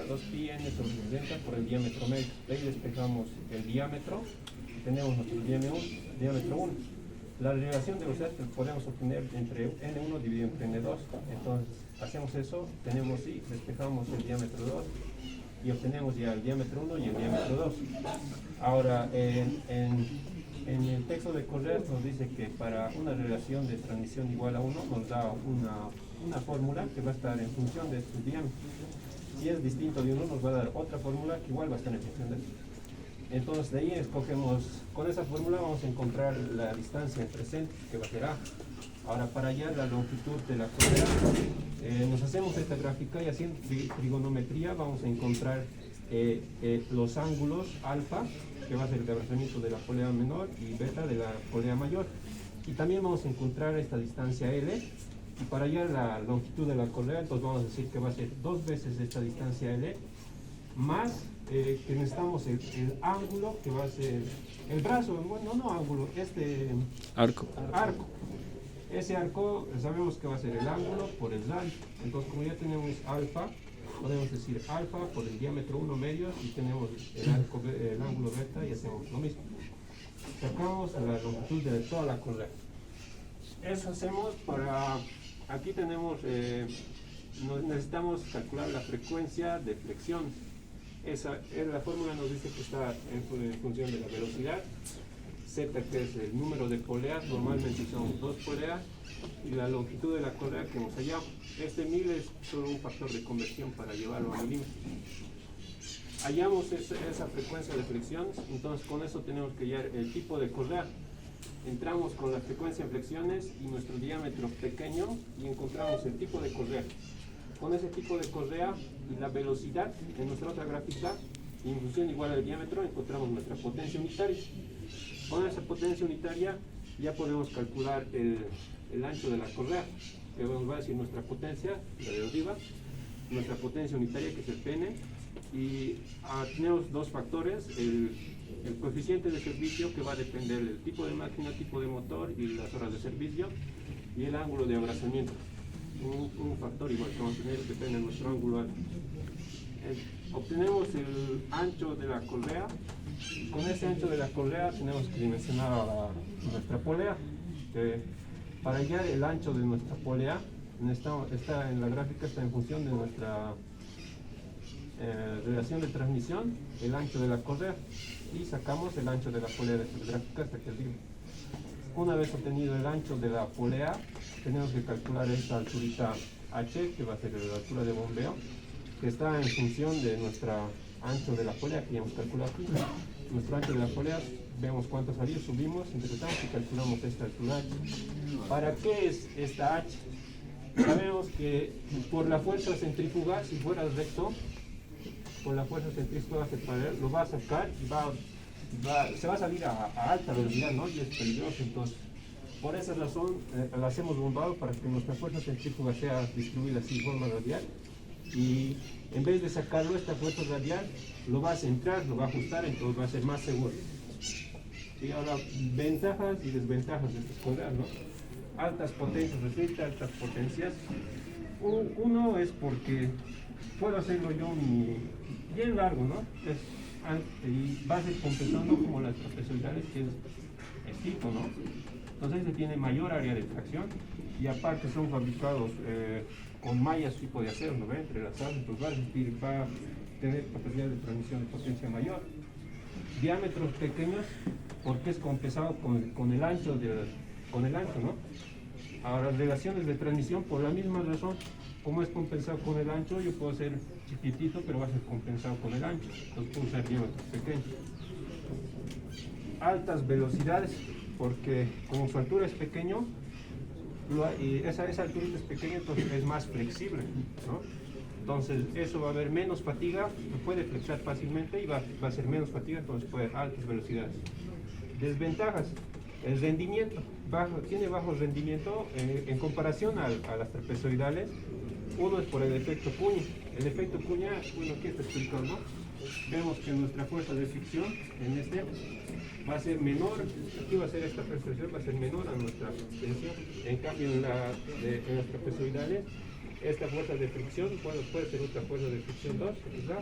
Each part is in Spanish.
2pi n sobre 60 por el diámetro medio. De ahí despejamos el diámetro y tenemos nuestro diámetro 1. La relación de velocidad que podemos obtener entre n1 dividido entre n2. Entonces hacemos eso, tenemos y despejamos el diámetro 2 y obtenemos ya el diámetro 1 y el diámetro 2. Ahora, en el texto de Correa nos dice que para una relación de transmisión igual a 1 nos da una fórmula que va a estar en función de estos diámetros. Si es distinto de 1 nos va a dar otra fórmula que igual va a estar en función de esto. Entonces de ahí escogemos, con esa fórmula vamos a encontrar la distancia entre centros que va a ser A. Ahora para hallar la longitud de la polea, nos hacemos esta gráfica y haciendo trigonometría vamos a encontrar los ángulos alfa, que va a ser el abrazamiento de la polea menor, y beta de la polea mayor. Y también vamos a encontrar esta distancia L, y para hallar la longitud de la correa, entonces vamos a decir que va a ser 2 veces esta distancia L, más que necesitamos el ángulo, que va a ser el brazo, bueno, no ángulo, arco. Ese arco sabemos que va a ser el ángulo por el radio. Entonces como ya tenemos alfa, podemos decir alfa por el diámetro 1 medios y tenemos el ángulo beta y hacemos lo mismo. Sacamos la longitud de toda la correa. Eso hacemos para, aquí tenemos, necesitamos calcular la frecuencia de flexión. La fórmula nos dice que está en función de la velocidad, z que es el número de poleas, normalmente son 2 poleas, y la longitud de la correa que hemos hallado. Este 1000 es solo un factor de conversión para llevarlo a milímetros. Hallamos esa frecuencia de flexiones, entonces con eso tenemos que hallar el tipo de correa. Entramos con la frecuencia en flexiones y nuestro diámetro pequeño y encontramos el tipo de correa. Con ese tipo de correa y la velocidad en nuestra otra gráfica, y en función igual al diámetro, encontramos nuestra potencia unitaria. Con esa potencia unitaria ya podemos calcular el ancho de la correa, que nos va a decir nuestra potencia, la derivativa, nuestra potencia unitaria, que es el Pn, y tenemos dos factores, el coeficiente de servicio, que va a depender del tipo de máquina, tipo de motor y las horas de servicio, y el ángulo de abrazamiento. Un factor igual que vamos a tener, depende de nuestro ángulo. Obtenemos el ancho de la correa. Con ese ancho de la correa tenemos que dimensionar nuestra polea. Para hallar el ancho de nuestra polea, está en la gráfica, está en función de nuestra relación de transmisión, el ancho de la correa, y sacamos el ancho de la polea de esta gráfica hasta que arriba. Una vez obtenido el ancho de la polea, tenemos que calcular esta alturita h, que va a ser la altura de bombeo, que está en función de nuestro ancho de la polea, que ya hemos calculado aquí. Nuestro ancho de la polea, vemos cuánto salió, subimos, interpretamos y calculamos esta altura h. ¿Para qué es esta h? Sabemos que por la fuerza centrífuga, si fuera recto, por la fuerza centrífuga lo va a sacar y se va a salir a alta velocidad, ¿no? Y es peligroso. Entonces, por esa razón, lo hacemos bombado para que nuestra fuerza centrífuga sea distribuida así de forma radial. Y en vez de sacarlo, esta fuerza radial lo va a centrar, lo va a ajustar, entonces va a ser más seguro. Y ahora, ventajas y desventajas de estas correas, ¿no? Altas potencias, resulta altas potencias. Uno es porque puedo hacerlo yo bien largo, ¿no? Y va a ser compensando como las trapezoidales, que es tipo, ¿no? Entonces se tiene mayor área de tracción y aparte son fabricados con mallas tipo de acero, ¿no? Entrelazadas, entonces va a tener capacidad de transmisión de potencia mayor. Diámetros pequeños porque es compensado con el ancho, ¿no? Ahora, relaciones de transmisión por la misma razón, como es compensado con el ancho, yo puedo ser chiquitito, pero va a ser compensado con el ancho, entonces puedo usar diámetros pequeños. Altas velocidades, porque como su altura es pequeño, esa altura es pequeña, entonces es más flexible, ¿no? Entonces eso va a haber menos fatiga, puede flexar fácilmente y va a ser menos fatiga, entonces puede altas velocidades. Desventajas, el rendimiento, tiene bajo rendimiento en comparación a las trapezoidales. Uno es por el efecto cuña. El efecto cuña, bueno, aquí está explicado, ¿no? Vemos que nuestra fuerza de fricción va a ser menor, aquí va a ser esta presión, va a ser menor a nuestra tensión. En cambio, en las trapezoidales esta fuerza de fricción, bueno, puede ser otra fuerza de fricción 2, quizá,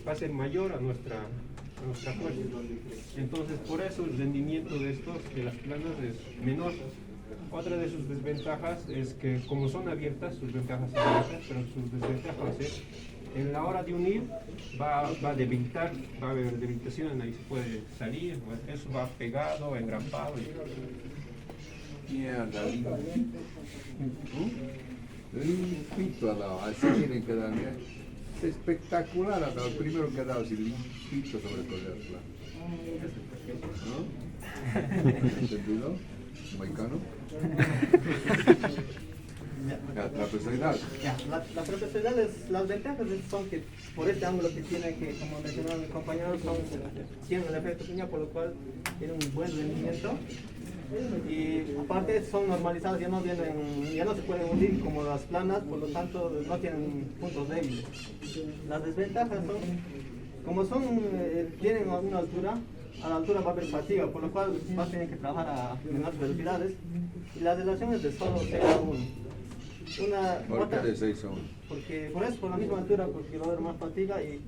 va a ser mayor a nuestra fuerza. Entonces, por eso el rendimiento de las planas es menor. Otra de sus desventajas es que, como son abiertas, sus ventajas son abiertas, pero sus desventajas es en la hora de unir va a debilitar, va a haber debilitación, ahí se puede salir, pues, eso va pegado, engrampado. Mierda, limpito ha dado, así tienen que dar. Es espectacular ha dado, el primero que ha dado, así limpito sobre el collar plano. ¿No? ¿Entendido? ¿Moicano? La trapezoidal. La trapezoidal, las ventajas son que por este ángulo que tiene, que como mencionaba mi compañero, tiene un efecto piña, por lo cual tiene un buen rendimiento. Y aparte son normalizadas, ya no se pueden hundir como las planas, por lo tanto no tienen puntos débiles. Las desventajas son, como tienen una altura, a la altura va a haber fatiga, por lo cual vas a tener que trabajar a menores velocidades, y las relaciones de solo 6 a 1. ¿Por qué de 6 a 1? Porque por la misma altura, porque va a haber más fatiga y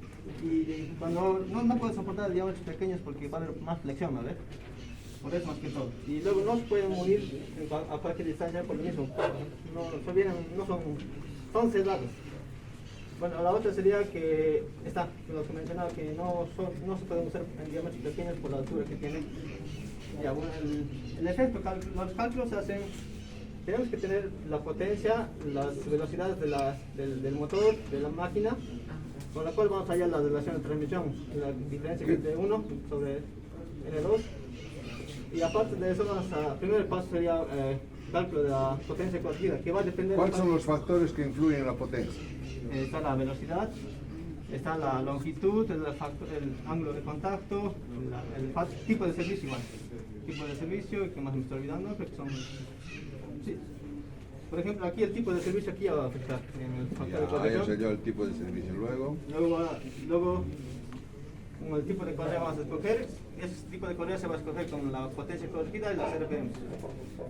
cuando no puedes soportar diámetros pequeños porque va a haber más flexión, ¿no ves? Por eso más que todo. Y luego no se pueden unir a cualquier distancia por lo mismo. Son cerrados. Bueno, la otra sería que lo que mencionaba, que no se pueden usar en diámetros pequeños por la altura que tienen. Ya, bueno, el efecto, los cálculos se hacen. Tenemos que tener la potencia, las velocidades del motor, de la máquina, con la cual vamos a hallar la relación de transmisión, la diferencia que es de 1 sobre N2. Y aparte de eso, primer paso sería cálculo de la potencia corregida, que va a depender... ¿Cuáles son los factores que influyen en la potencia? Está la velocidad, está la longitud, el ángulo de contacto, el tipo de servicio igual. Tipo de servicio, que más me estoy olvidando, porque son... Sí. Por ejemplo, aquí el tipo de servicio aquí va a afectar en el factor de corrección. Ya sé yo el tipo de servicio. Luego con el tipo de correa vamos a escoger. Ese tipo de correa se va a escoger con la potencia corregida y las RPM.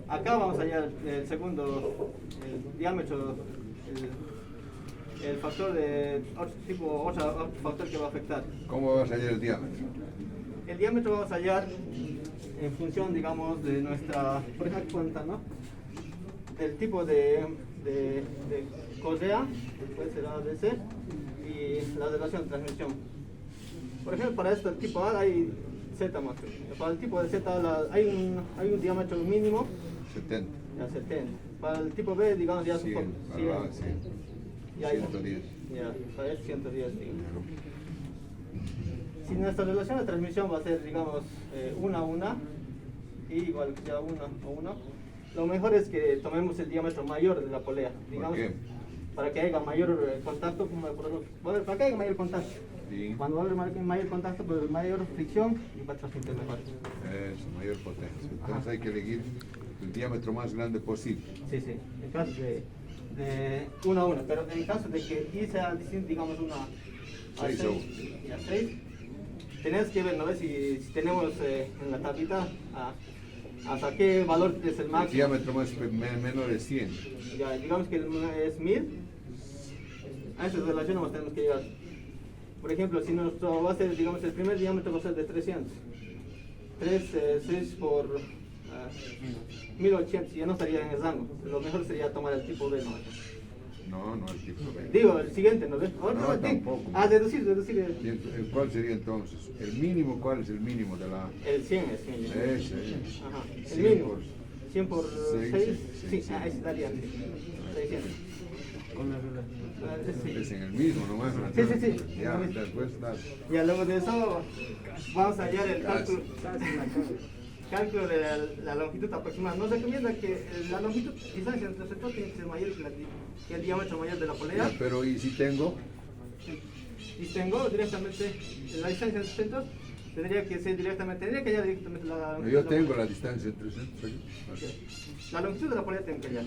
Acá vamos a hallar el segundo, el diámetro, el factor de otro factor que va a afectar. ¿Cómo vas a hallar el diámetro? El diámetro vamos a hallar en función, digamos, de nuestra, por ejemplo, cuenta, ¿no? Del tipo de correa, puede ser ABC, y la relación de transmisión. Por ejemplo, para este tipo A hay Z máximo. Para el tipo de Z hay un diámetro mínimo. 70. Ya, 70. Para el tipo B, digamos, ya 100. 110. Ya, para el 110, digamos. Si nuestra relación de transmisión va a ser, digamos, 1 a 1, y igual que sea 1 a 1, lo mejor es que tomemos el diámetro mayor de la polea, digamos, ¿por qué? para que haya mayor contacto, para que haya mayor contacto. Sí. Cuando va a haber mayor contacto, pues mayor fricción y va a transmitir mejor. Eso, mayor potencia. Entonces hay que elegir el diámetro más grande posible. Sí, en caso de 1 a 1, pero en caso de que Y sea distinto, digamos, 1 a 6 a 1. y a 6, tenemos que ver, ¿no? Si tenemos en la tablita hasta qué valor es el máximo. El diámetro menor es 100. Ya, digamos que es 1000. A esa relación nos tenemos que llegar. Por ejemplo, si nuestro va a ser, digamos, el primer diámetro va a ser de 300. 6 por 1800, ya no estaría en el rango. Lo mejor sería tomar el tipo B, ¿no? No, el tipo B. Digo, el siguiente, ¿no ves? No, tampoco. Reducir. ¿Cuál sería entonces? ¿El mínimo? ¿Cuál es el mínimo de la...? El 100 es 100. Ese. Ajá. El 100 mínimo. por 100 por 6. Sí, ahí estaría. 600. Con la relación. Es en el mismo nomás. Sí. Ya, después dale. Ya luego de eso vamos a hallar el cálculo de la longitud aproximada. Nos recomienda que la longitud, distancia entre los sectores tiene que ser mayor que el diámetro mayor de la polea. Pero ¿y si tengo? Y tengo directamente la distancia entre centros, tendría que hallar directamente la longitud. Yo tengo la distancia entre centros. La longitud de la polea tengo que hallar.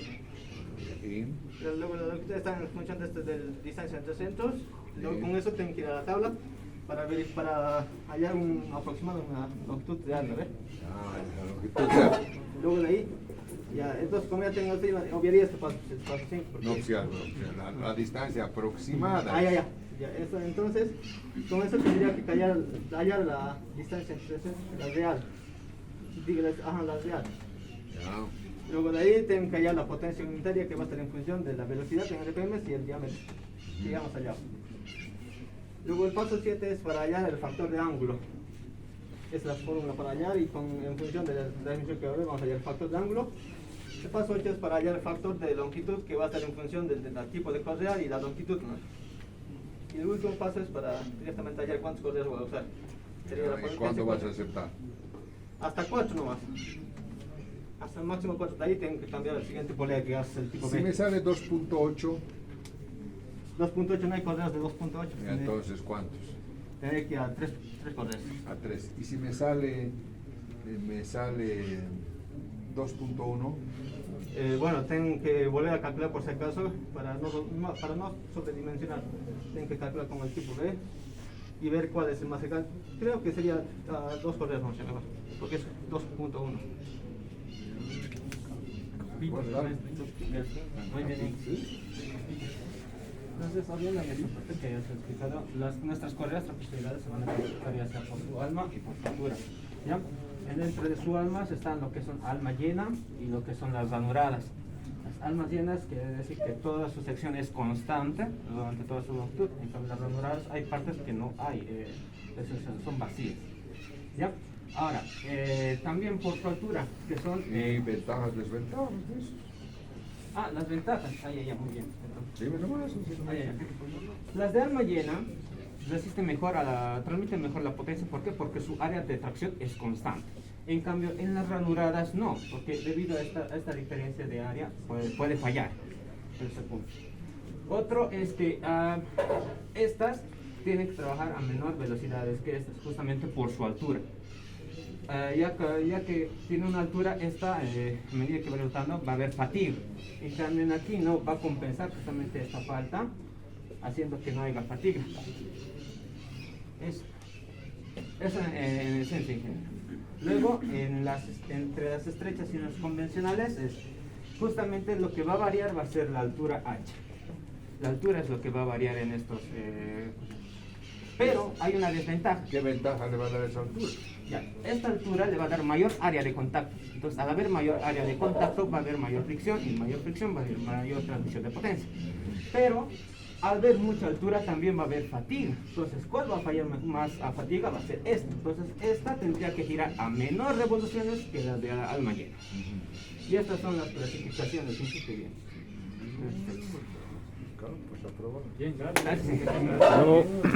Y Luego la longitud está en función de la distancia entre centros. Luego con eso tengo que ir a la tabla para hallar un aproximado, una longitud real, ¿no ves? la longitud ya. Luego de ahí Ya, entonces como ya tengo el obviaría este paso 5. No opción, la distancia aproximada. Ya, eso, entonces, con eso tendría que hallar la distancia entre la real. La real. Ya. Luego de ahí tengo que hallar la potencia unitaria que va a estar en función de la velocidad en RPM y el diámetro. Llegamos allá. Luego el paso 7 es para hallar el factor de ángulo. Es la fórmula para hallar y en función de la dimensión que vamos a hallar el factor de ángulo. El paso 8 es para hallar el factor de longitud que va a estar en función del tipo de correa y la longitud, ¿no? Y el último paso es para directamente hallar cuántos correas voy a usar. Sería la ¿Y potencia cuánto vas a 4. aceptar? Hasta 4 nomás. Hasta el máximo 4. De ahí tengo que cambiar el siguiente polea que es el tipo Si B. me sale 2.8, 2.8 no hay correas de 2.8. entonces ¿cuántos? Tendré que ir a 3 correas. A 3. Y si me sale 2.1, Bueno, tengo que volver a calcular por si acaso para no sobredimensionar. Tengo que calcular con el tipo B y ver cuál es el más cercano. Creo que sería 2 correas, no sé, mejor, porque es 2.1. Muy bien. Entonces, obviamente, que hayas explicado, nuestras correas trapezoidales se van a clasificar ya sea por su alma y por su altura. ¿Ya? Dentro de su alma están lo que son alma llena y lo que son las ranuradas. Las almas llenas quiere decir que toda su sección es constante durante toda su longitud. En cambio, las ranuradas hay partes que no hay, son vacías. ¿Ya? Ahora, también por su altura, que son... y ventajas, desventajas de eso. las ventajas. Muy bien. Dime nomás. Las de alma llena resisten mejor transmiten mejor la potencia. ¿Por qué? Porque su área de tracción es constante. En cambio, en las ranuradas no, porque debido a esta diferencia de área puede fallar en ese punto. Otro es que estas tienen que trabajar a menor velocidades que estas, justamente por su altura. Ya que tiene una altura, esta, a medida que va rotando, va a haber fatiga. En cambio, aquí no va a compensar justamente esta falta, haciendo que no haya fatiga. Eso en esencia en general. Luego, entre las estrechas y las convencionales, justamente lo que va a variar va a ser la altura H. La altura es lo que va a variar en estos... pero hay una desventaja. ¿Qué ventaja le va a dar esa altura? Ya, esta altura le va a dar mayor área de contacto. Entonces, al haber mayor área de contacto, va a haber mayor fricción, y mayor fricción va a haber mayor transmisión de potencia. Pero, al ver mucha altura, también va a haber fatiga. Entonces, ¿cuál va a fallar más a fatiga? Va a ser esta. Entonces, esta tendría que girar a menor revoluciones que las de alma llena. Y estas son las clasificaciones. Bien. Pues aprobado. Bien, gracias.